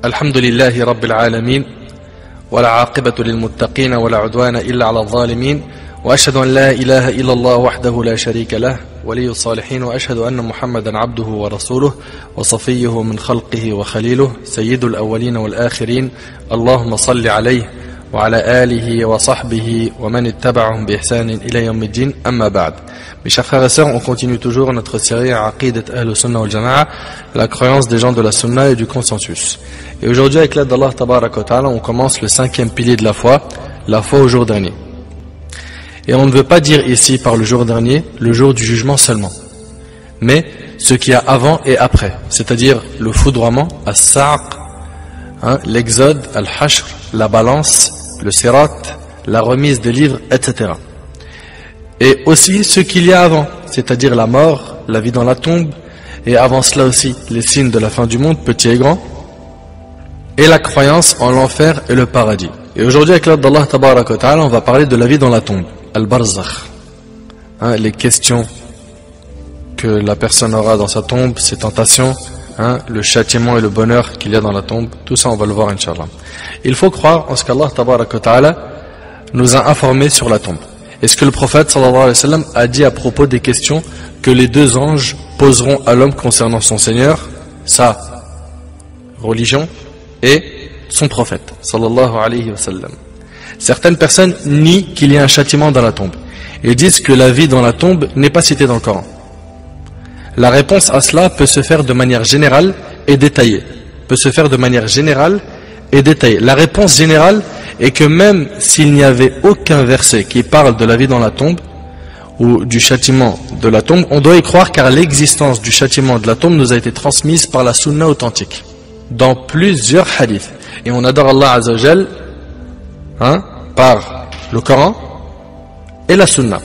الحمد لله رب العالمين ولا عاقبة للمتقين ولا عدوان إلا على الظالمين وأشهد أن لا إله إلا الله وحده لا شريك له ولي الصالحين وأشهد أن محمدا عبده ورسوله وصفيه من خلقه وخليله سيد الأولين والآخرين اللهم صل عليه وعلى آله وصحبه ومن اتبعهم بإحسان إلى يوم الدين أما بعد. Mes chers frères et sœurs, on continue toujours notre série Aqidat Ahl-Sunnah wal Jama'a, la croyance des gens de la Sunna et du consensus. Et aujourd'hui, avec l'aide d'Allah Tabarak wa Ta'ala, on commence le 5e pilier de la foi au jour dernier. Et on ne veut pas dire ici par le jour dernier, le jour du jugement seulement, mais ce qu'il y a avant et après, c'est-à-dire le foudroiement, as-sa'q, l'exode, al-hashr, la balance, le sirat, la remise des livres, etc. Et aussi ce qu'il y a avant, c'est-à-dire la mort, la vie dans la tombe, et avant cela aussi les signes de la fin du monde, petits et grands, et la croyance en l'enfer et le paradis. Et aujourd'hui, avec l'aide d'Allah Tabarak wa Ta'ala, on va parler de la vie dans la tombe, al-barzakh, les questions que la personne aura dans sa tombe, ses tentations, le châtiment et le bonheur qu'il y a dans la tombe, tout ça on va le voir Inch'Allah. Il faut croire en ce qu'Allah Tabarak wa Ta'ala nous a informés sur la tombe. Et ce que le prophète sallallahu alayhi wa sallam a dit à propos des questions que les deux anges poseront à l'homme concernant son Seigneur, sa religion et son prophète sallallahu alayhi wa sallam. Certaines personnes nient qu'il y a un châtiment dans la tombe et disent que la vie dans la tombe n'est pas citée dans le Coran. La réponse à cela peut se faire de manière générale et détaillée. La réponse générale est que même s'il n'y avait aucun verset qui parle de la vie dans la tombe ou du châtiment de la tombe, on doit y croire car l'existence du châtiment de la tombe nous a été transmise par la sunna authentique dans plusieurs hadiths. Et on adore Allah Azza wa Jal par le Coran et la sunna.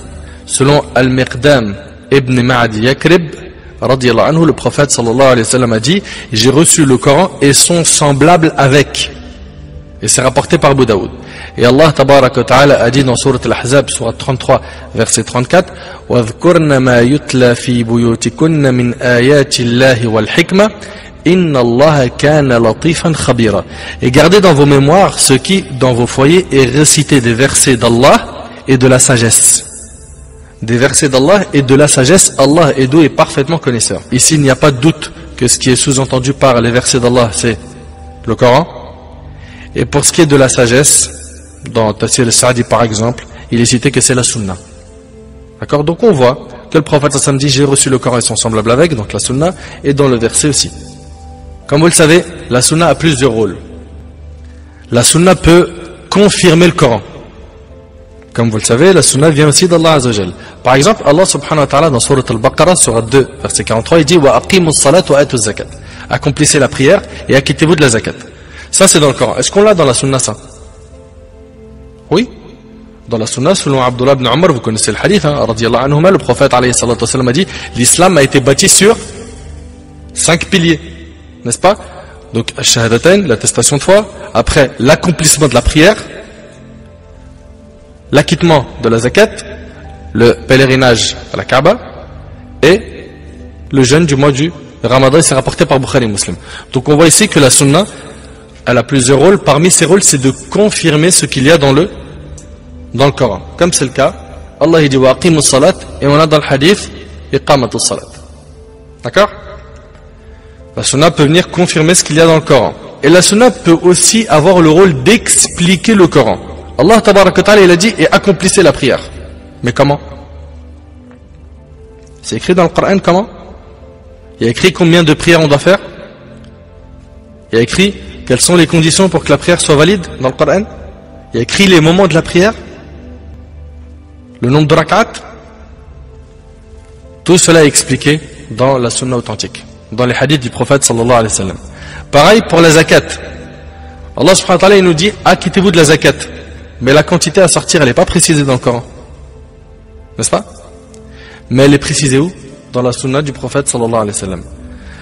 Selon Al-Miqdam ibn Ma'adi Yakrib, radiyallahu anhu, le prophète sallallahu alayhi wa sallam a dit: j'ai reçu le Coran et son semblable avec. Et c'est rapporté par Abu Daoud. Et Allah Tabarak wa Ta'ala a dit dans Surat Al-Ahzab, Surat 33, verset 34: وَاذْكُرْنَ مَا يُتْلَى فِي بُيُوتِكُنَّ مِنْ آيَاتِ اللَّهِ وَالْحِكْمَةِ إِنَّ اللَّهَ كَانَ لَطِيفًا خَبِيرًا. Et gardez dans vos mémoires ce qui, dans vos foyers, est récité des versets d'Allah et de la sagesse. Des versets d'Allah et de la sagesse, Allah est doux et parfaitement connaisseur. Ici, il n'y a pas de doute que ce qui est sous-entendu par les versets d'Allah, c'est le Coran. Et pour ce qui est de la sagesse, dans Tafsir al-Sa'di par exemple, il est cité que c'est la sunna. D'accord? Donc on voit que le prophète sallallahu alayhi wa sallam dit: j'ai reçu le Coran et son semblable avec, donc la sunna, et dans le verset aussi. Comme vous le savez, la sunna a plusieurs rôles. La sunna peut confirmer le Coran. Comme vous le savez, la sunna vient aussi d'Allah Azza wa Jal. Par exemple, Allah subhanahu wa ta'ala dans Surat Al-Baqarah, Surat 2, verset 43, il dit: wa aqimus salat wa atuz zakat. Accomplissez la prière et acquittez-vous de la zakat. Ça c'est dans le Coran. Est-ce qu'on l'a dans la sunna ça? Oui. Dans la sunna, selon Abdullah ibn Umar, vous connaissez le hadith, radiyallahu anhuma, le prophète alayhi salatu wa sallam a dit: l'islam a été bâti sur 5 piliers, n'est-ce pas? Donc, ash-shahadatain, l'attestation de foi, après l'accomplissement de la prière, l'acquittement de la zakat, le pèlerinage à la Kaaba et le jeûne du mois du Ramadan. C'est rapporté par Bukhari et Muslim. Donc on voit ici que la sunna, elle a plusieurs rôles. Parmi ces rôles, c'est de confirmer ce qu'il y a dans le Coran. Comme c'est le cas, Allah dit: wa aqimus salat, et on a dans le hadith iqamatus salat. D'accord? La sunna peut venir confirmer ce qu'il y a dans le Coran. Et la sunna peut aussi avoir le rôle d'expliquer le Coran. Allah Tabarak wa Ta'ala, il a dit: et accomplissez la prière. Mais comment? C'est écrit dans le Coran comment? Il y a écrit combien de prières on doit faire? Il y a écrit quelles sont les conditions pour que la prière soit valide dans le Coran? Il y a écrit les moments de la prière, le nombre de rak'at. Tout cela est expliqué dans la sunna authentique, dans les hadiths du prophète sallallahu alayhi wa sallam. Pareil pour la zakat. Allah subhanahu wa ta'ala, il nous dit: acquittez-vous de la zakat. Mais la quantité à sortir, elle n'est pas précisée dans le Coran. N'est-ce pas? Mais elle est précisée où? Dans la sunna du prophète sallallahu alayhi wa sallam.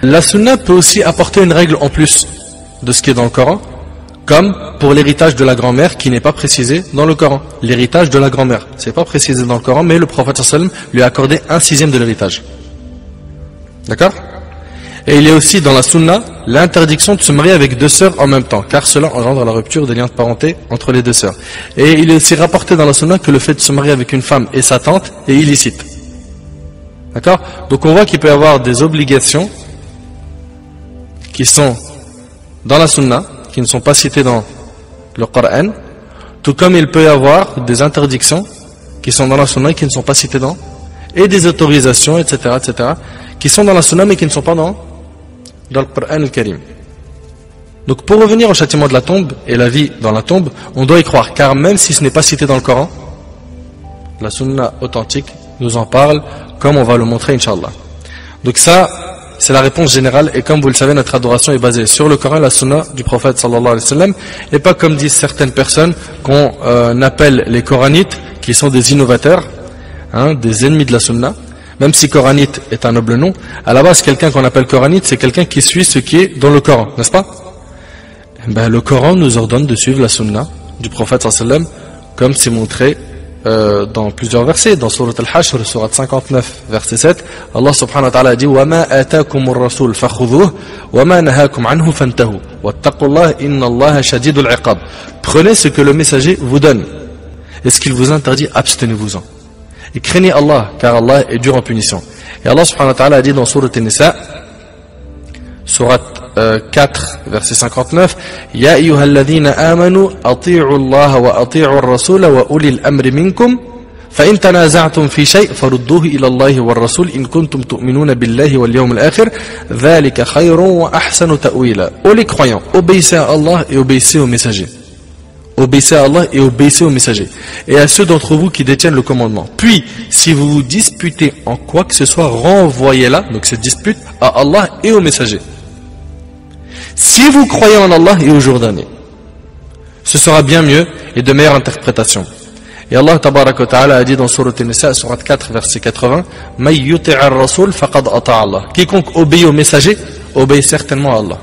La sunna peut aussi apporter une règle en plus de ce qui est dans le Coran, comme pour l'héritage de la grand-mère qui n'est pas précisé dans le Coran. L'héritage de la grand-mère, c'est pas précisé dans le Coran, mais le prophète sallallahu alayhi wa sallam lui a accordé 1/6 de l'héritage. D'accord? Et il y a aussi dans la sunna l'interdiction de se marier avec deux sœurs en même temps, car cela engendre la rupture des liens de parenté entre les deux sœurs. Et il est aussi rapporté dans la sunna que le fait de se marier avec une femme et sa tante est illicite. D'accord? Donc on voit qu'il peut y avoir des obligations qui sont dans la sunna, qui ne sont pas citées dans le Coran, tout comme il peut y avoir des interdictions qui sont dans la sunna et qui ne sont pas citées dans, et des autorisations, etc., qui sont dans la sunna mais qui ne sont pas dans le Coran al-Karim. Donc pour revenir au châtiment de la tombe et la vie dans la tombe, on doit y croire, car même si ce n'est pas cité dans le Coran, la sunna authentique nous en parle, comme on va le montrer, Inch'Allah. Donc ça, c'est la réponse générale, et comme vous le savez, notre adoration est basée sur le Coran et la sunna du prophète sallallahu alayhi wa sallam, et pas comme disent certaines personnes qu'on appelle les coranites, qui sont des innovateurs, des ennemis de la sunna. Même si coranite est un noble nom, à la base, quelqu'un qu'on appelle coranite, c'est quelqu'un qui suit ce qui est dans le Coran, n'est-ce pas? Le Coran nous ordonne de suivre la sunna du prophète sallallahu alayhi wa sallam, comme c'est montré dans plusieurs versets. Dans Surat Al-Hashr, Surat 59, verset 7, Allah subhanahu wa ta'ala dit وَمَا آتَاكُمُ الرَّسُولُ فَخُذُوهُ وَمَا نَهَاكُمْ عَنْهُ فَانْتَهُوا وَاتَّقُوا اللَّهَ إِنَّ اللَّهَ شَدِيدُ الْعِقَابِ. Prenez ce que le messager vous donne, et ce qu'il vous interdit, abstenez-vous-en. Et craignez Allah, car Allah est dur en punition. Et Allah subhanahu wa ta'ala a dit dans Surat An-Nisa, Surat 4, verset 59, Ya ayyuhalladhina amanu, ati'u Allah wa ati'u ar-rasula wa ulil amri minkum, fa in tanaza'tum fi shay' farudduhu ila Allah wa ar-rasul in kuntum tu'minuna billahi wal yawmil akhir, dhalika khayrun wa ahsanu ta'wila. Ô les croyants, obéissez à Allah et obéissez aux messagers. Obéissez à Allah et obéissez aux messagers, et à ceux d'entre vous qui détiennent le commandement. Puis, si vous vous disputez en quoi que ce soit, renvoyez-la, donc cette dispute, à Allah et aux messagers. Si vous croyez en Allah et au jour dernier, ce sera bien mieux et de meilleure interprétation. Et Allah tabaraka wa ta'ala a dit dans Surat An-Nisa, Surat 4, verset 80, May yuti'a ar-rasul faqad ata'a Allah. Quiconque obéit aux messagers, obéit certainement à Allah.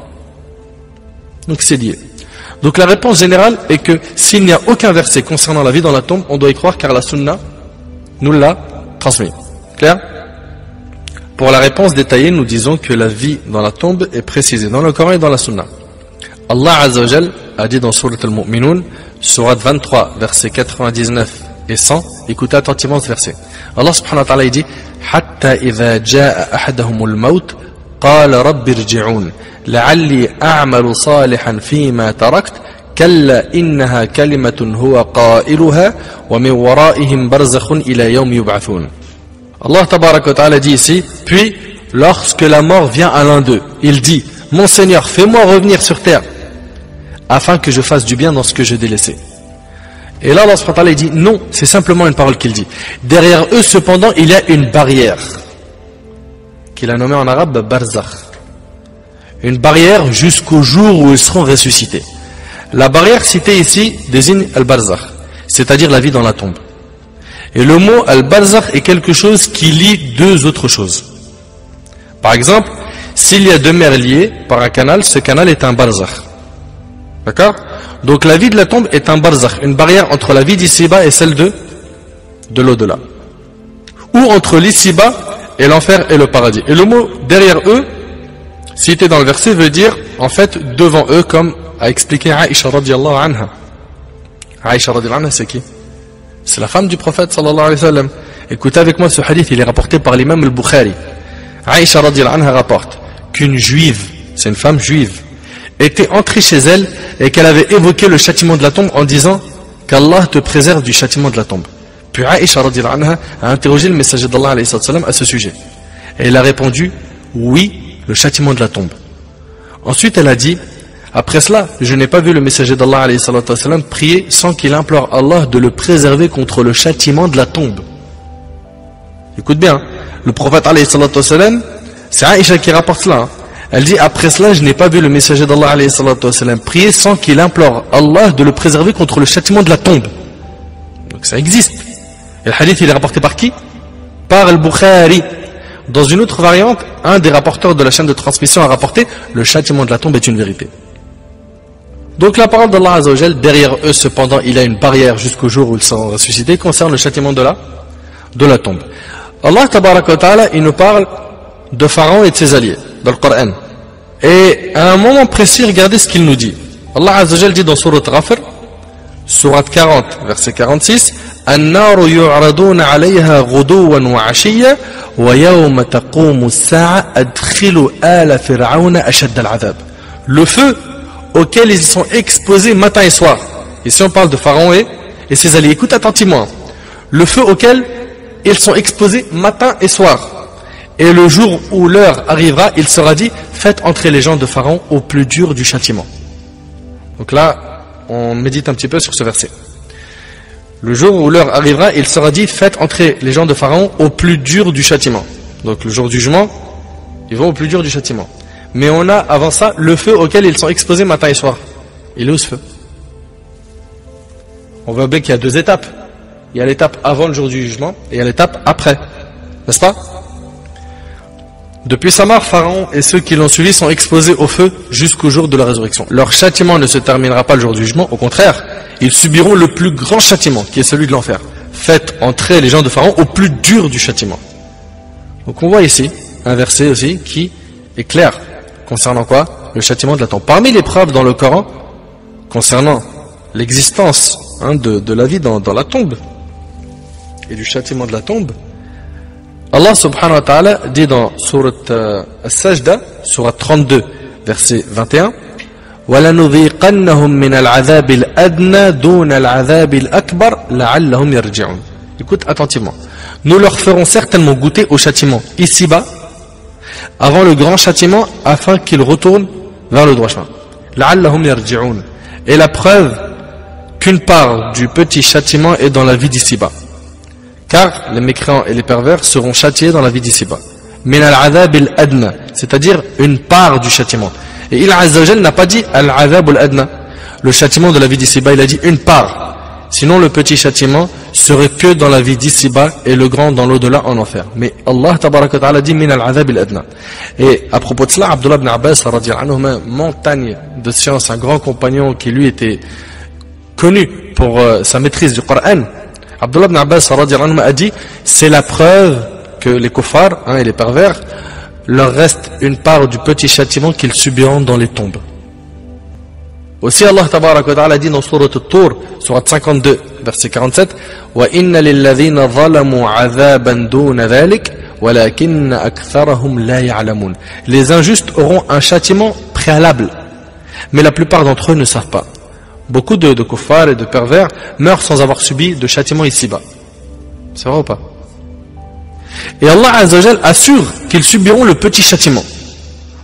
Donc c'est dit. Donc la réponse générale est que s'il n'y a aucun verset concernant la vie dans la tombe, on doit y croire car la sunna nous l'a transmis. Clair? Pour la réponse détaillée, nous disons que la vie dans la tombe est précisée dans le Coran et dans la sunna. Allah Azza wa Jal a dit dans Surat Al-Mu'minun, Surat 23, versets 99 et 100, écoutez attentivement ce verset. Allah subhanahu wa ta'ala dit Hatta idha ja'a ahadahumul maut, qala rabbi irji'un. لعلي أعمل صالحا فيما تركت كلا إنها كلمة هو قائلها ومن ورائهم برزخ إلى يوم يبعثون. Allah tabarak wa ta'ala dit ici, puis lorsque la mort vient à l'un d'eux, il dit, mon Seigneur, fais-moi revenir sur terre afin que je fasse du bien dans ce que j'ai délaissé. Et là Allah subhanahu wa ta'ala dit, non, c'est simplement une parole qu'il dit. Derrière eux cependant il y a une barrière qu'il a nommée en arabe barzakh. Une barrière jusqu'au jour où ils seront ressuscités. La barrière citée ici désigne al-barzakh, c'est-à-dire la vie dans la tombe. Et le mot al-barzakh est quelque chose qui lie deux autres choses. Par exemple, s'il y a deux mers liées par un canal, ce canal est un barzakh. D'accord? Donc la vie de la tombe est un barzakh, une barrière entre la vie d'ici-bas et celle de l'au-delà. Ou entre l'ici-bas et l'enfer et le paradis. Et le mot derrière eux, cité dans le verset, veut dire, en fait, devant eux, comme a expliqué Aïcha radiallahu anha. Aïcha radiallahu anha, c'est qui? C'est la femme du prophète sallallahu alayhi wa sallam. Écoutez avec moi ce hadith, il est rapporté par l'imam al-Bukhari. Aïcha radiallahu anha rapporte qu'une juive, c'est une femme juive, était entrée chez elle et qu'elle avait évoqué le châtiment de la tombe en disant qu'Allah te préserve du châtiment de la tombe. Puis Aïcha radiallahu anha a interrogé le messager d'Allah alayhi wa sallam à ce sujet. Et il a répondu, oui, le châtiment de la tombe. Ensuite elle a dit, après cela, je n'ai pas vu le messager d'Allah alayhi wa sallam prier sans qu'il implore Allah de le préserver contre le châtiment de la tombe. Écoute bien, le prophète alayhi wa sallam, c'est Aïcha qui rapporte cela. Elle dit, après cela, je n'ai pas vu le messager d'Allah alayhi wa sallam prier sans qu'il implore Allah de le préserver contre le châtiment de la tombe. Donc ça existe. Et le hadith il est rapporté par qui? Par al-Bukhari. Dans une autre variante, un des rapporteurs de la chaîne de transmission a rapporté le châtiment de la tombe est une vérité. Donc la parole d'Allah Azza wa Jal, derrière eux cependant il y a une barrière jusqu'au jour où ils seront ressuscités, concerne le châtiment de la tombe. Allah tabaraka wa ta'ala, il nous parle de Pharaon et de ses alliés. dans le Coran. Et à un moment précis, regardez ce qu'il nous dit. Allah Azza wa Jal dit dans Surat Ghafir, Surat 40, verset 46, النار يعرضون عليها غدوا وعشيا ويوم تقوم الساعة أدخلوا آل فرعون أشد العذاب. Le feu auquel ils sont exposés matin et soir. Ici on parle de Pharaon et ses alliés. Écoute attentivement. Le feu auquel ils sont exposés matin et soir. Et le jour où l'heure arrivera, il sera dit, faites entrer les gens de Pharaon au plus dur du châtiment. Donc là, on médite un petit peu sur ce verset. Le jour où l'heure arrivera, il sera dit, faites entrer les gens de Pharaon au plus dur du châtiment. Donc le jour du jugement, ils vont au plus dur du châtiment. Mais on a avant ça le feu auquel ils sont exposés matin et soir. Il est où ce feu? On voit bien qu'il y a deux étapes. Il y a l'étape avant le jour du jugement et il y a l'étape après. N'est-ce pas? Depuis sa mort, Pharaon et ceux qui l'ont suivi sont exposés au feu jusqu'au jour de la résurrection. Leur châtiment ne se terminera pas le jour du jugement, au contraire, ils subiront le plus grand châtiment, qui est celui de l'enfer. Faites entrer les gens de Pharaon au plus dur du châtiment. Donc on voit ici un verset aussi qui est clair concernant quoi? Le châtiment de la tombe. Parmi les preuves dans le Coran concernant l'existence de la vie dans la tombe et du châtiment de la tombe, Allah subhanahu wa ta'ala dit dans Surat As-Sajda, Surat 32, verset 21, وَلَنُذِيقَنَّهُمْ مِنَ الْعَذَابِ الْأَدْنَى دُونَ الْعَذَابِ الْأَكْبَرِ لَعَلَّهُمْ يَرْجِعُونَ. Écoute attentivement. Nous leur ferons certainement goûter au châtiment ici-bas, avant le grand châtiment, afin qu'ils retournent vers le droit chemin. لَعَلَّهُمْ يَرْجِعُونَ. Et la preuve qu'une part du petit châtiment est dans la vie d'ici-bas. Car les mécréants et les pervers seront châtiés dans la vie d'ici-bas. Min al-adhab al-adna, c'est-à-dire une part du châtiment. Et il Azza wa Jal n'a pas dit al-adhab al-adna, le châtiment de la vie d'ici-bas, il a dit une part. Sinon le petit châtiment serait que dans la vie d'ici-bas et le grand dans l'au-delà en enfer. Mais Allah tabaraka wa ta'ala dit min al-adhab al-adna. Et à propos de cela, Abdullah ibn Abbas radiyallahu anhu, montagne de science, un grand compagnon qui lui était connu pour sa maîtrise du Coran, Abdullah ibn Abbas radiyallahu anhu a dit, c'est la preuve que les kuffars et les pervers leur reste une part du petit châtiment qu'ils subiront dans les tombes. Aussi Allah tabaraka wa ta'ala dit dans Surat At-Tur, Surat 52, verset 47, وَإِنَّ لِلَّذِينَ ظَلَمُوا عَذَابًا دُونَ ذَلِكَ وَلَكِنَّ أَكْثَرَهُمْ لَا يَعْلَمُونَ. Les injustes auront un châtiment préalable, mais la plupart d'entre eux ne savent pas. Beaucoup de kuffars et de pervers meurent sans avoir subi de châtiment ici-bas. C'est vrai ou pas? Et Allah Azza wa Jal assure qu'ils subiront le petit châtiment.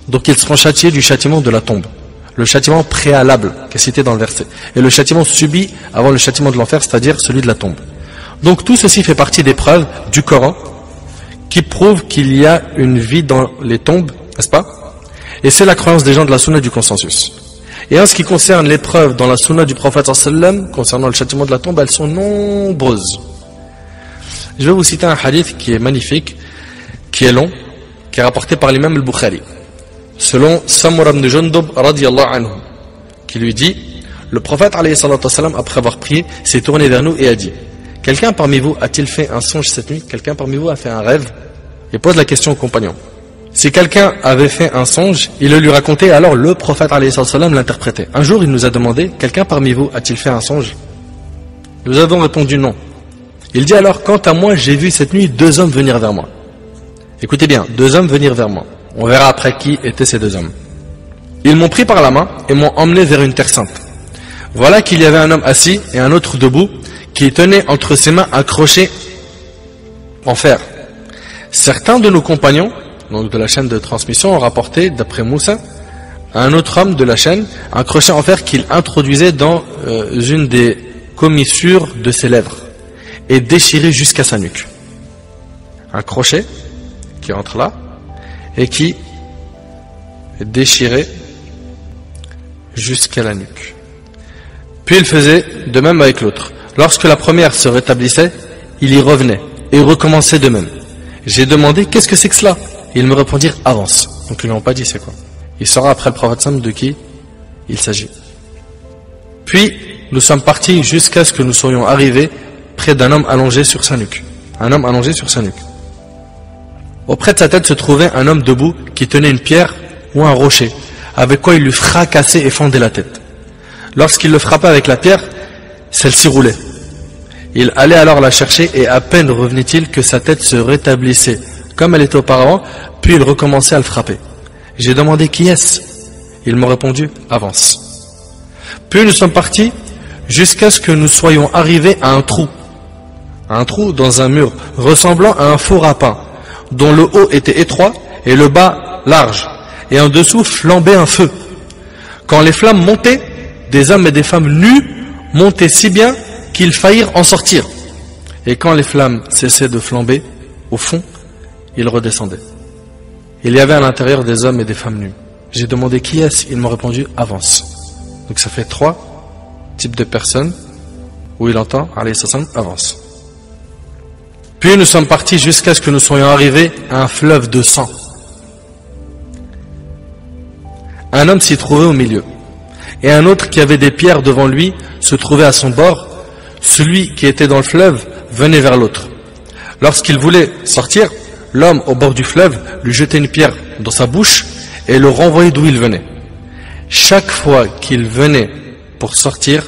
Donc ils seront châtiés du châtiment de la tombe. Le châtiment préalable qui est cité dans le verset. Et le châtiment subi avant le châtiment de l'enfer, c'est-à-dire celui de la tombe. Donc tout ceci fait partie des preuves du Coran qui prouvent qu'il y a une vie dans les tombes, n'est-ce pas? Et c'est la croyance des gens de la sunna du consensus. Et en ce qui concerne les preuves dans la sunna du prophète sallam concernant le châtiment de la tombe, elles sont nombreuses. Je vais vous citer un hadith qui est magnifique, qui est long, qui est rapporté par l'imam al-Bukhari. Selon Samura ibn Jundub radiyallahu anhu, qui lui dit, le prophète alayhi salatu wassalam, après avoir prié, s'est tourné vers nous et a dit, quelqu'un parmi vous a-t-il fait un songe cette nuit? Quelqu'un parmi vous a fait un rêve? Et pose la question au compagnon. Si quelqu'un avait fait un songe, il le lui racontait, alors le prophète alayhi salatu wassalam l'interprétait. Un jour, il nous a demandé, quelqu'un parmi vous a-t-il fait un songe? Nous avons répondu non. Il dit alors, quant à moi, j'ai vu cette nuit 2 hommes venir vers moi. Écoutez bien, 2 hommes venir vers moi. On verra après qui étaient ces 2 hommes. Ils m'ont pris par la main et m'ont emmené vers une terre sainte. Voilà qu'il y avait un homme assis et un autre debout qui tenait entre ses mains un crochet en fer. Certains de nos compagnons, donc de la chaîne de transmission, ont rapporté, d'après Moussa, à un autre homme de la chaîne, un crochet en fer qu'il introduisait dans une des commissures de ses lèvres et déchiré jusqu'à sa nuque. Un crochet qui entre là et qui est déchiré jusqu'à la nuque. Puis il faisait de même avec l'autre. Lorsque la première se rétablissait, il y revenait et recommençait de même. J'ai demandé, qu'est-ce que c'est que cela? Ils me répondirent, avance. Donc ils n'ont pas dit c'est quoi. Il saura après le prophète Sam de qui il s'agit. Puis nous sommes partis jusqu'à ce que nous soyons arrivés près d'un homme allongé sur sa nuque. Un homme allongé sur sa nuque. Auprès de sa tête se trouvait un homme debout qui tenait une pierre ou un rocher, avec quoi il lui fracassait et fendait la tête. Lorsqu'il le frappait avec la pierre, celle-ci roulait. Il allait alors la chercher et à peine revenait-il que sa tête se rétablissait comme elle était auparavant, puis il recommençait à le frapper. J'ai demandé qui est-ce? Ils m'ont répondu avance. Puis nous sommes partis jusqu'à ce que nous soyons arrivés à un trou dans un mur ressemblant à un four à pain, dont le haut était étroit et le bas large, et en dessous flambait un feu. Quand les flammes montaient, des hommes et des femmes nus montaient si bien qu'ils faillirent en sortir. Et quand les flammes cessaient de flamber, au fond, ils redescendaient. Il y avait à l'intérieur des hommes et des femmes nus. J'ai demandé qui est-ce? Ils m'ont répondu avance. Donc ça fait 3 types de personnes où il entend alayhi salam avance. Puis nous sommes partis jusqu'à ce que nous soyons arrivés à un fleuve de sang. Un homme s'y trouvait au milieu, et un autre qui avait des pierres devant lui se trouvait à son bord. Celui qui était dans le fleuve venait vers l'autre. Lorsqu'il voulait sortir, l'homme au bord du fleuve lui jetait une pierre dans sa bouche et le renvoyait d'où il venait. Chaque fois qu'il venait pour sortir,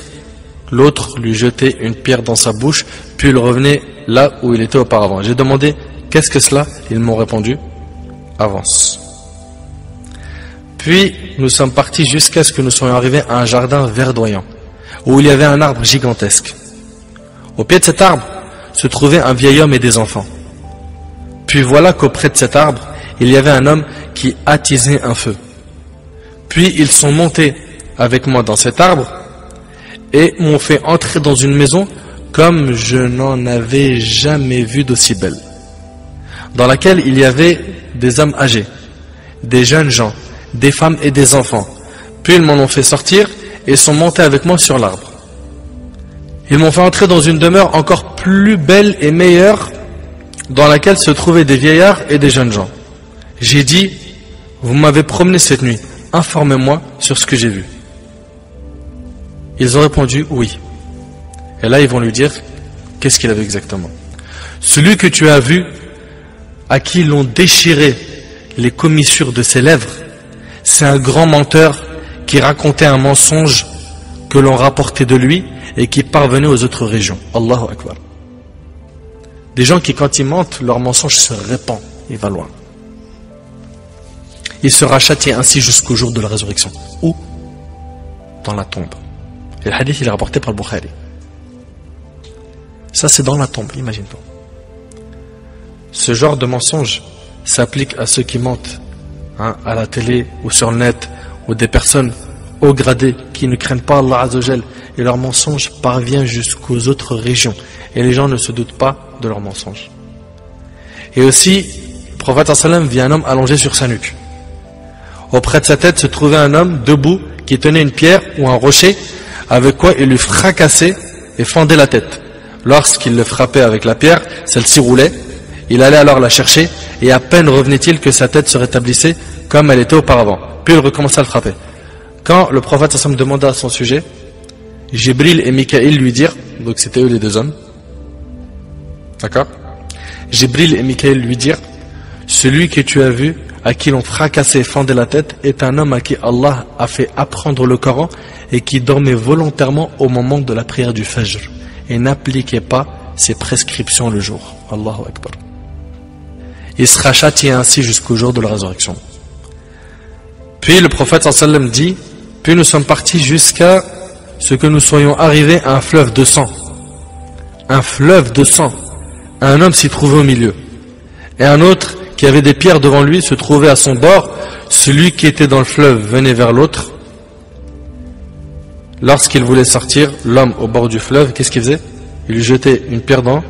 l'autre lui jetait une pierre dans sa bouche, puis il revenait là où il était auparavant. J'ai demandé qu'est-ce que cela? Ils m'ont répondu avance. Puis nous sommes partis jusqu'à ce que nous soyons arrivés à un jardin verdoyant où il y avait un arbre gigantesque. Au pied de cet arbre se trouvait un vieil homme et des enfants. Puis voilà qu'auprès de cet arbre, il y avait un homme qui attisait un feu. Puis ils sont montés avec moi dans cet arbre et m'ont fait entrer dans une maison comme je n'en avais jamais vu d'aussi belle, dans laquelle il y avait des hommes âgés, des jeunes gens, des femmes et des enfants. Puis ils m'en ont fait sortir et sont montés avec moi sur l'arbre. Ils m'ont fait entrer dans une demeure encore plus belle et meilleure, dans laquelle se trouvaient des vieillards et des jeunes gens. J'ai dit, vous m'avez promené cette nuit, informez-moi sur ce que j'ai vu. Ils ont répondu oui. Et là ils vont lui dire, qu'est-ce qu'il a vu exactement? Celui que tu as vu, à qui l'ont déchiré les commissures de ses lèvres, c'est un grand menteur qui racontait un mensonge que l'on rapportait de lui et qui parvenait aux autres régions. Allahu Akbar. Des gens qui, quand ils mentent, leur mensonge se répand et va loin. Il sera châtié ainsi jusqu'au jour de la résurrection. Où? Dans la tombe. Et le hadith, il est rapporté par le Bukhari. Ça, c'est dans la tombe, imagine-toi. Ce genre de mensonge s'applique à ceux qui mentent, à la télé ou sur le net, ou des personnes haut gradées qui ne craignent pas Allah Azzawajal, et leur mensonge parvient jusqu'aux autres régions, et les gens ne se doutent pas de leur mensonge. Et aussi, le prophète sallam vit un homme allongé sur sa nuque. Auprès de sa tête se trouvait un homme debout qui tenait une pierre ou un rocher, avec quoi il lui fracassait et fendait la tête. Lorsqu'il le frappait avec la pierre, celle-ci roulait. Il allait alors la chercher, et à peine revenait-il que sa tête se rétablissait comme elle était auparavant. Puis il recommença à le frapper. Quand le prophète sallam demanda à son sujet, Jibril et Mikaïl lui dirent, donc c'était eux les deux hommes, d'accord? Jibril et Mikaïl lui dirent, celui que tu as vu, à qui l'on fracassait et fendait la tête, est un homme à qui Allah a fait apprendre le Coran et qui dormait volontairement au moment de la prière du Fajr et n'appliquait pas ses prescriptions le jour. Allahu Akbar. Il sera châtié ainsi jusqu'au jour de la résurrection. Puis le prophète sallam dit, puis nous sommes partis jusqu'à ce que nous soyons arrivés à un fleuve de sang. Un fleuve de sang. Un homme s'y trouvait au milieu. Et un autre qui avait des pierres devant lui se trouvait à son bord. Celui qui était dans le fleuve venait vers l'autre. Lorsqu'il voulait sortir, l'homme au bord du fleuve, qu'est-ce qu'il faisait? Il lui jetait une pierre dans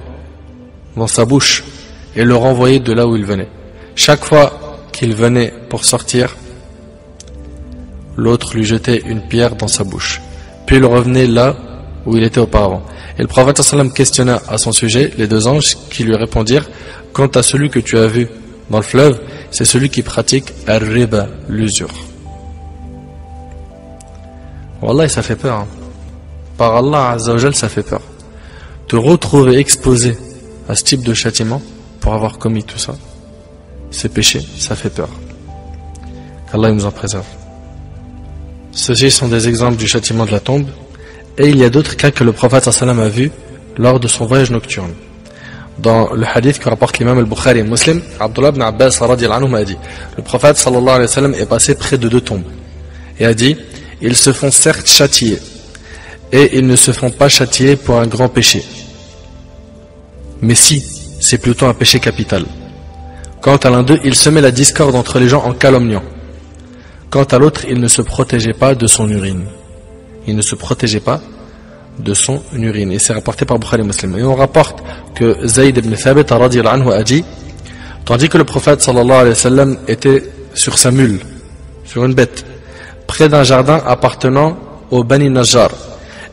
sa bouche et le renvoyait de là où il venait. Chaque fois qu'il venait pour sortir, l'autre lui jetait une pierre dans sa bouche. Puis il revenait là où il était auparavant. Et le prophète sallam questionna à son sujet les deux anges qui lui répondirent, quant à celui que tu as vu dans le fleuve, c'est celui qui pratique al-riba, l'usure. Wallah, ça fait peur. Hein. Par Allah Azzawajal, ça fait peur. Te retrouver exposé à ce type de châtiment pour avoir commis tout ça. ses péchés, ça fait peur. Qu'Allah nous en préserve. Ceux-ci sont des exemples du châtiment de la tombe. Et il y a d'autres cas que le prophète sallam a vu lors de son voyage nocturne. Dans le hadith que rapporte l'imam al-Bukhari et Muslim, Abdullah ibn Abbas radiyallahu anhu a dit, le prophète sallallahu alayhi wa sallam est passé près de deux tombes et a dit, ils se font certes châtier et ils ne se font pas châtier pour un grand péché. Mais si, c'est plutôt un péché capital. Quant à l'un d'eux, il semait la discorde entre les gens en calomniant. Quant à l'autre, il ne se protégeait pas de son urine. Il ne se protégeait pas de son urine. Et c'est rapporté par Bukhari et Muslim. Et on rapporte que Zayd ibn Thabit radiyallahu anhu a dit, tandis que le prophète sallallahu alayhi wa sallam était sur sa mule, sur une bête, près d'un jardin appartenant au Bani Najjar,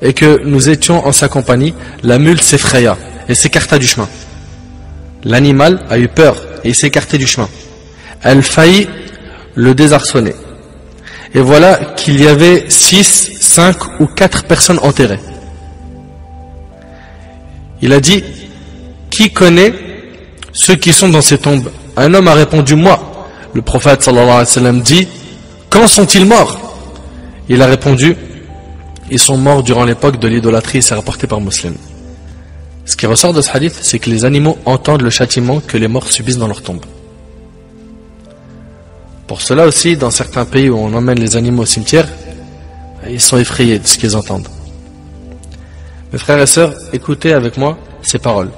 et que nous étions en sa compagnie, la mule s'effraya et s'écarta du chemin. L'animal a eu peur et il s'est écarté du chemin. Elle faillit le désarçonner. Et voilà qu'il y avait 6, 5 ou 4 personnes enterrées. Il a dit, qui connaît ceux qui sont dans ces tombes? Un homme a répondu, moi. Le prophète sallallahu alayhi wa sallam dit, quand sont-ils morts? Il a répondu, ils sont morts durant l'époque de l'idolâtrie, c'est rapporté par Muslim. Ce qui ressort de ce hadith, c'est que les animaux entendent le châtiment que les morts subissent dans leur tombe. Pour cela aussi, dans certains pays où on emmène les animaux au cimetière, ils sont effrayés de ce qu'ils entendent. Mes frères et sœurs, écoutez avec moi ces paroles.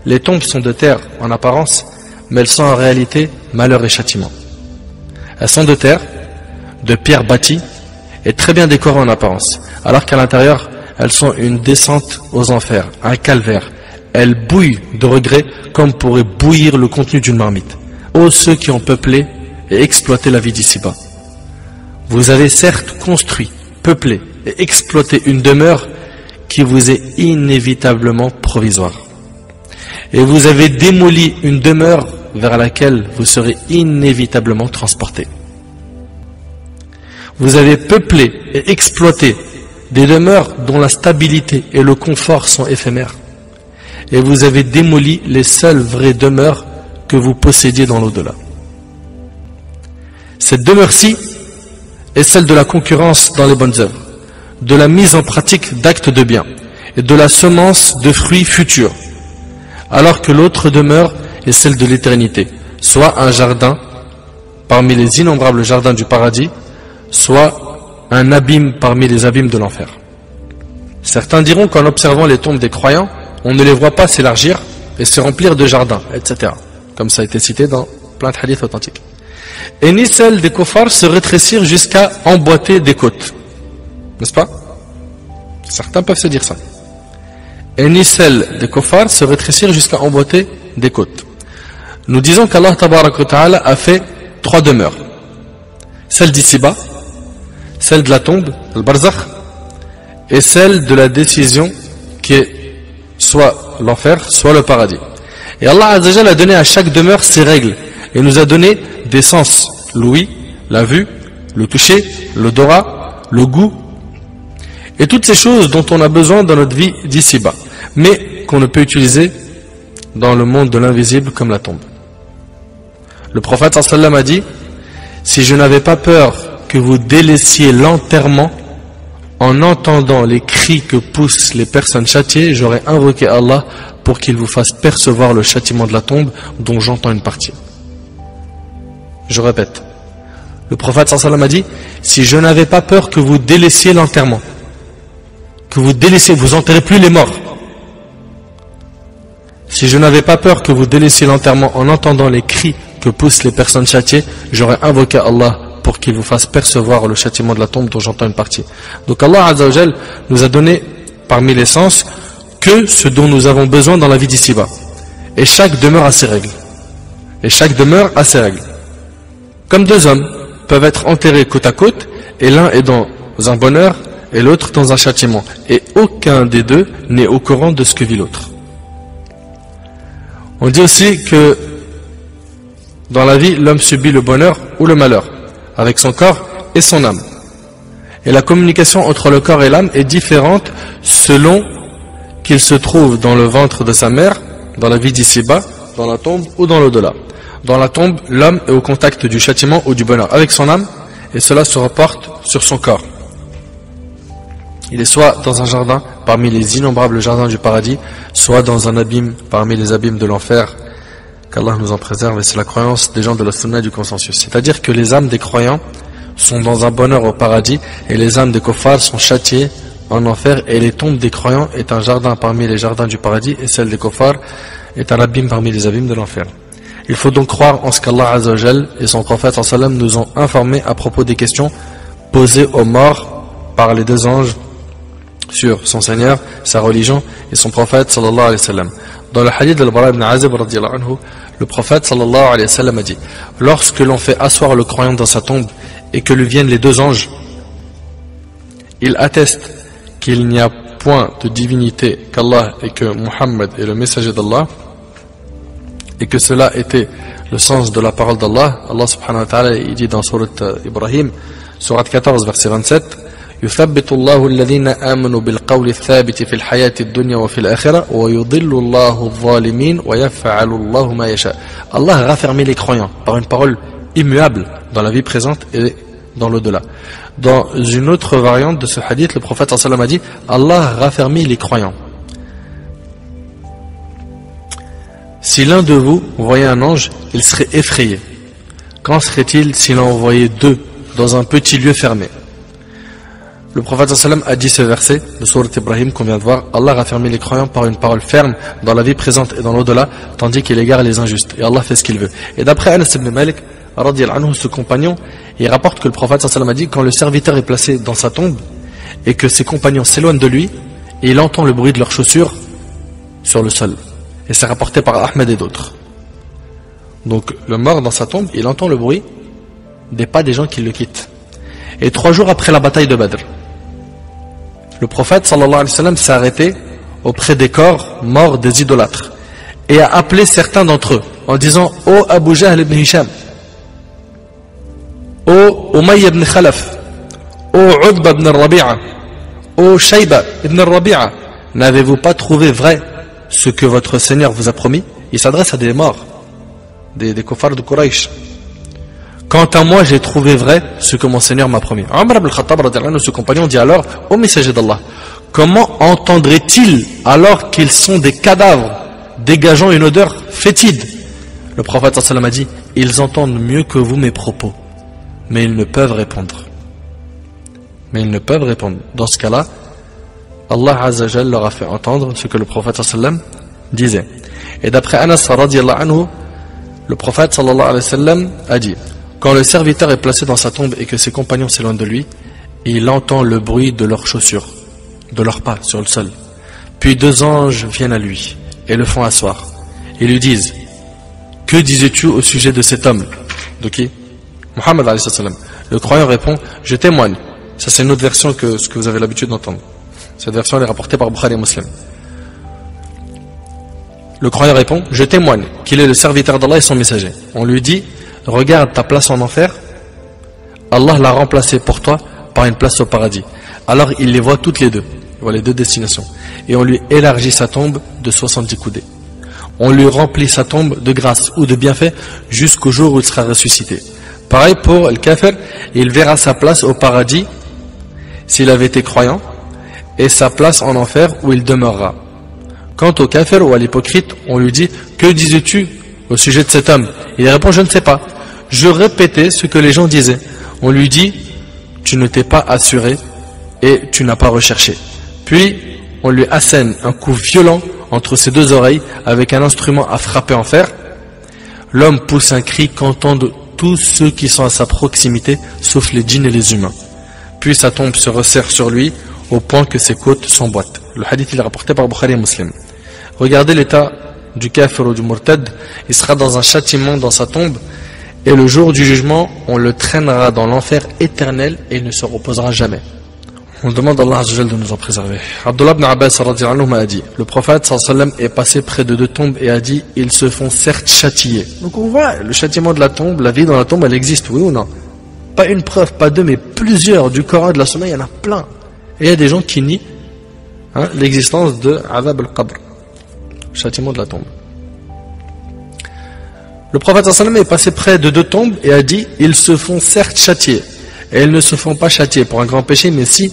Les tombes sont de terre en apparence, mais elles sont en réalité malheur et châtiment. Elles sont de terre, de pierre bâtie, et très bien décorées en apparence, alors qu'à l'intérieur, elles sont une descente aux enfers, un calvaire. Elles bouillent de regrets comme pourrait bouillir le contenu d'une marmite. Ô ceux qui ont peuplé et exploité la vie d'ici-bas. Vous avez certes construit, peuplé et exploité une demeure qui vous est inévitablement provisoire. Et vous avez démoli une demeure vers laquelle vous serez inévitablement transporté. Vous avez peuplé et exploité des demeures dont la stabilité et le confort sont éphémères. Et vous avez démoli les seules vraies demeures que vous possédiez dans l'au-delà. Cette demeure-ci est celle de la concurrence dans les bonnes œuvres, de la mise en pratique d'actes de bien et de la semence de fruits futurs, alors que l'autre demeure est celle de l'éternité, soit un jardin parmi les innombrables jardins du paradis, soit un abîme parmi les abîmes de l'enfer. Certains diront qu'en observant les tombes des croyants, on ne les voit pas s'élargir et se remplir de jardins, etc. Comme ça a été cité dans plein de hadiths authentiques. Et ni celles des kuffars se rétrécir jusqu'à emboîter des côtes. N'est-ce pas? Certains peuvent se dire ça. Et ni celles des kuffars se rétrécir jusqu'à emboîter des côtes. Nous disons qu'Allah tabaraka wa ta'ala a fait 3 demeures. Celle d'ici-bas, celle de la tombe, le barzakh, et celle de la décision qui est soit l'enfer, soit le paradis. Et Allah Azza wa Jalla a donné à chaque demeure ses règles et nous a donné des sens, l'ouïe, la vue, le toucher, l'odorat, le goût et toutes ces choses dont on a besoin dans notre vie d'ici-bas, mais qu'on ne peut utiliser dans le monde de l'invisible comme la tombe. Le prophète sallallahu alayhi wa sallam a dit, si je n'avais pas peur que vous délaissiez l'enterrement en entendant les cris que poussent les personnes châtiées, j'aurais invoqué Allah pour qu'il vous fasse percevoir le châtiment de la tombe dont j'entends une partie. Je répète, le prophète sallallahu alayhi wa sallam a dit, si je n'avais pas peur que vous délaissiez l'enterrement, que vous délaissiez, vous enterrez plus les morts. Si je n'avais pas peur que vous délaissiez l'enterrement en entendant les cris que poussent les personnes châtiées, j'aurais invoqué Allah pour qu'il vous fasse percevoir le châtiment de la tombe dont j'entends une partie. Donc Allah Azza wa Jal nous a donné parmi les sens que ce dont nous avons besoin dans la vie d'ici-bas. Et chaque demeure a ses règles. Et chaque demeure a ses règles. Comme 2 hommes peuvent être enterrés côte à côte, et l'un est dans un bonheur et l'autre dans un châtiment. Et aucun des deux n'est au courant de ce que vit l'autre. On dit aussi que dans la vie, l'homme subit le bonheur ou le malheur, avec son corps et son âme. Et la communication entre le corps et l'âme est différente selon qu'il se trouve dans le ventre de sa mère, dans la vie d'ici-bas, dans la tombe ou dans l'au-delà. Dans la tombe, l'homme est au contact du châtiment ou du bonheur avec son âme, et cela se reporte sur son corps. Il est soit dans un jardin parmi les innombrables jardins du paradis, soit dans un abîme parmi les abîmes de l'enfer. Qu'Allah nous en préserve, et c'est la croyance des gens de la sunna du consensus. C'est-à-dire que les âmes des croyants sont dans un bonheur au paradis, et les âmes des kuffars sont châtiées en enfer, et les tombes des croyants est un jardin parmi les jardins du paradis, et celle des kuffars est un abîme parmi les abîmes de l'enfer. Il faut donc croire en ce qu'Allah Azza wa Jal et son prophète sallam nous ont informés à propos des questions posées aux morts par les deux anges sur son Seigneur, sa religion et son prophète sallallahu alayhi wa sallam. Dans le hadith d'Al-Bara ibn Azib radiyallahu anhu, le prophète sallallahu alayhi wa sallam a dit: lorsque l'on fait asseoir le croyant dans sa tombe et que lui viennent les deux anges, il atteste qu'il n'y a point de divinité qu'Allah et que Muhammad est le messager d'Allah, et que cela était le sens de la parole d'Allah. Allah subhanahu wa ta'ala, il dit dans Surat Ibrahim, Surat 14, verset 27, يثبت الله الذين آمنوا بالقول الثابت في الحياة الدنيا وفي الآخرة ويضل الله الظالمين ويفعل الله ما يشاء. Allah a raffermi les croyants par une parole immuable dans la vie présente et dans l'au-delà. Dans une autre variante de ce hadith, le prophète sallallahu alayhi wa sallam a dit: Allah a raffermi les croyants. Si l'un de vous voyait un ange, il serait effrayé. Qu'en serait-il s'il en voyait deux dans un petit lieu fermé? Le prophète sallam a dit ce verset de Surat Ibrahim qu'on vient de voir: Allah a raffermi les croyants par une parole ferme dans la vie présente et dans l'au-delà, tandis qu'il égare les injustes. Et Allah fait ce qu'il veut. Et d'après Anas ibn Malik, radiyallahu anhu, ce compagnon, il rapporte que le prophète sallam a dit: quand le serviteur est placé dans sa tombe et que ses compagnons s'éloignent de lui, et il entend le bruit de leurs chaussures sur le sol. Et c'est rapporté par Ahmed et d'autres. Donc le mort dans sa tombe, il entend le bruit des pas des gens qui le quittent. Et 3 jours après la bataille de Badr, le prophète sallallahu alayhi wa sallam s'est arrêté auprès des corps morts des idolâtres et a appelé certains d'entre eux en disant: ô Abu Jahl ibn Hisham, ô Umayya ibn Khalaf, ô Udba ibn Rabi'a, ô Shayba ibn Rabi'a, n'avez-vous pas trouvé vrai ce que votre Seigneur vous a promis? Il s'adresse à des morts, des kuffars de Quraysh. Quant à moi, j'ai trouvé vrai ce que mon Seigneur m'a promis. Omar ibn al-Khattab, ce compagnon, dit alors: ô messager d'Allah, comment entendraient-ils alors qu'ils sont des cadavres dégageant une odeur fétide? Le prophète sallallahu alayhi wa sallam a dit: ils entendent mieux que vous mes propos, mais ils ne peuvent répondre. Dans ce cas-là, Allah Azza wa Jalla leur a fait entendre ce que le prophète sallallahu alayhi wa sallam disait. Et d'après Anas radiyallahu anhu, le prophète sallallahu alayhi wa sallam a dit: quand le serviteur est placé dans sa tombe et que ses compagnons s'éloignent de lui, il entend le bruit de leurs chaussures, de leurs pas sur le sol. Puis 2 anges viennent à lui et le font asseoir. Ils lui disent: que disais-tu au sujet de cet homme? De qui? Muhammad alayhi salam. Le croyant répond: je témoigne. Ça, c'est une autre version que ce que vous avez l'habitude d'entendre. Cette version est rapportée par Bukhari et Muslim. Le croyant répond: je témoigne qu'il est le serviteur d'Allah et son messager. On lui dit: regarde ta place en enfer, Allah l'a remplacée pour toi par une place au paradis. Alors il les voit toutes les deux, il voit les 2 destinations. Et on lui élargit sa tombe de 70 coudées. On lui remplit sa tombe de grâce ou de bienfaits jusqu'au jour où il sera ressuscité. Pareil pour le kafir, il verra sa place au paradis s'il avait été croyant, et sa place en enfer où il demeurera. Quant au kafir ou à l'hypocrite, on lui dit: que disais-tu au sujet de cet homme? Il répond: je ne sais pas. Je répétais ce que les gens disaient. On lui dit: tu ne t'es pas assuré et tu n'as pas recherché. Puis on lui assène un coup violent entre ses 2 oreilles avec un instrument à frapper en fer. L'homme pousse un cri qu'entendent tous ceux qui sont à sa proximité, sauf les djinns et les humains. Puis sa tombe se resserre sur lui au point que ses côtes s'emboîtent. Le hadith est rapporté par Bukhari et Muslim. Regardez l'état du kafir ou du murtad. Il sera dans un châtiment dans sa tombe, et le jour du jugement, on le traînera dans l'enfer éternel et il ne se reposera jamais. On demande à Allah Azza wa Jalla de nous en préserver. Abdullah ibn Abbas radiyallahu anhu m'a dit: le prophète sallallahu alayhi wa sallam est passé près de 2 tombes et a dit: ils se font certes châtier. Donc on voit le châtiment de la tombe, la vie dans la tombe, elle existe, oui ou non? Pas une preuve, pas 2, mais plusieurs du Coran et de la Sunna, il y en a plein. Et il y a des gens qui nient l'existence de Azab al-Qabr, châtiment de la tombe. Le prophète sallam est passé près de 2 tombes et a dit, ils se font certes châtier, et ils ne se font pas châtier pour un grand péché, mais si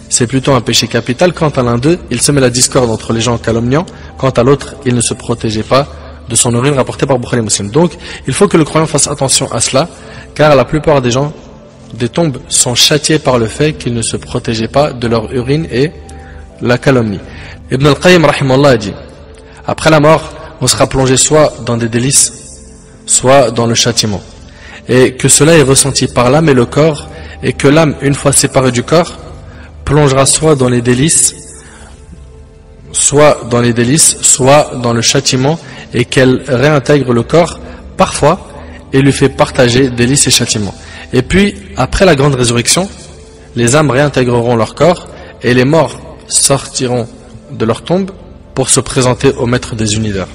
c'est plutôt un péché capital. Quant à l'un d'eux, il semait la discorde entre les gens calomniants, quant à l'autre, il ne se protégeait pas de son urine, rapporté par Bukhari Muslim. Donc, il faut que le croyant fasse attention à cela, car la plupart des gens des tombes sont châtiés par le fait qu'ils ne se protégeaient pas de leur urine et la calomnie. Ibn al-Qayyim rahimallah a dit, après la mort, on sera plongé soit dans des délices, soit dans le châtiment, et que cela est ressenti par l'âme et le corps, et que l'âme, une fois séparée du corps, plongera soit dans les délices, soit dans le châtiment, et qu'elle réintègre le corps parfois et lui fait partager délices et châtiments. Et puis, après la grande résurrection, les âmes réintégreront leur corps et les morts sortiront de leur tombe pour se présenter au maître des univers.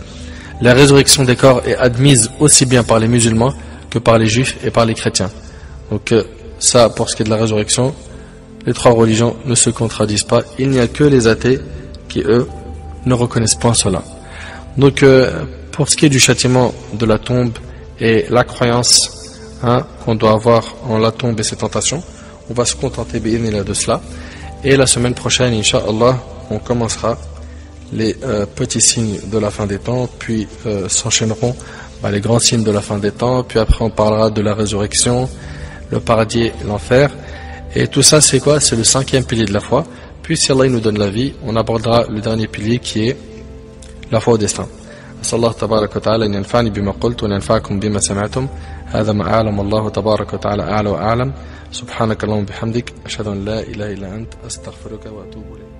La résurrection des corps est admise aussi bien par les musulmans que par les juifs et par les chrétiens. Donc ça, pour ce qui est de la résurrection, les 3 religions ne se contradisent pas. Il n'y a que les athées qui, eux, ne reconnaissent point cela. Donc, pour ce qui est du châtiment de la tombe et la croyance qu'on doit avoir en la tombe et ses tentations, on va se contenter de cela. Et la semaine prochaine, Inch'Allah, on commencera les petits signes de la fin des temps, puis s'enchaîneront les grands signes de la fin des temps, puis après on parlera de la résurrection, le paradis et l'enfer. Et tout ça, c'est quoi? C'est le 5e pilier de la foi. Puis si Allah nous donne la vie, on abordera le dernier pilier qui est la foi au destin. أسأل الله تبارك وتعالى أن ينفعني بما قلت وأن ينفعكم بما سمعتم. هذا ما أعلم الله تبارك وتعالى أعلى وأعلم. سبحانك اللهم وبحمدك أشهد أن لا إله إلا أنت أستغفرك وأتوب إليك.